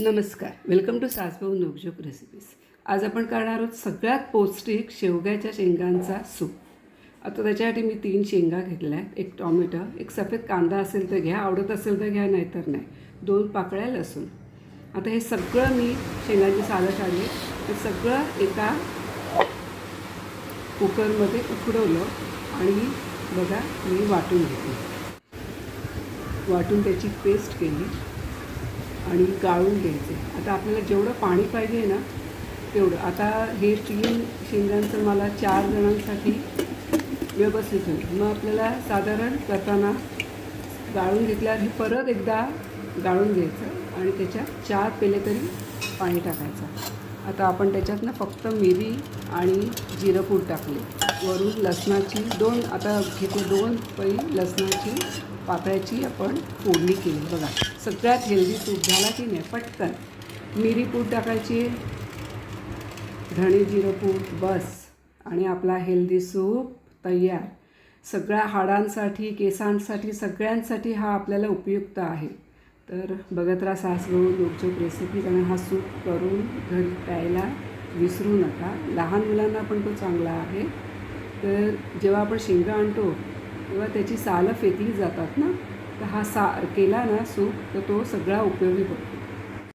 नमस्कार, welcome to सासभाऊ नवजोक recipes. आज आपण करणार आहोत सगळ्यात पौष्टिक शेवग्याच्या शेंगांचा सूप। आता त्याच्यासाठी मी 3 शेंगा घेतल्या आहेत, 1 टोमॅटो, 1 सफेद कांदा असेल तर घ्या, आवडत असेल तर घ्या, नाहीतर नाही, 2 पाकळ्या लसूण। आता हे सगळं मी शेंगांची सालं काढली, ते सगळं एका कुकरमध्ये उकडवलं आणि बघा मी वाटून घेतली, वाटून त्याची पेस्ट केली आणि गाळून घ्यायचे। आता आपल्याला जेवढं पाणी पाहिजे ना तेवढं। आता हे 3 शेंगांचं मला 4 जणांसाठी व्यवस्थित होईल। मग आपल्याला साधारण करताना गाळून घेतल्यावर हे परत एकदा गाळून घ्यायचं आणि त्याच्यात 4 पेले तरी पाणी टाकायचं। आता आपण त्याच्यात ना फक्त मिरी आणि जिरं पूड टाकले, वरून लसणाची 2 आता घेतले 2 पळी लसणाची पाकळ्याची आपण फोडणी केली। बघा सगळ्यात हेल्दी सूप झाला की नाही, पटकन मिरी पूड टाकायची, धणे जिरं पूड, बस आणि आपला हेल्दी सूप तयार। सगळ्या हाडांसाठी, केसांसाठी, सगळ्यांसाठी हा आपल्याला उपयुक्त आहे। तर बघत राहा सासभाऊ नवजोक रेसिपीज आणि हा सूप करून घरी प्यायला विसरू नका। लहान मुलांना पण तो चांगला आहे। तर जेव्हा आपण शेंगा आणतो तेव्हा त्याची सालं फेकली जातात ना, तर हा केला ना सूप तर तो सगळा उपयोगी पडतो।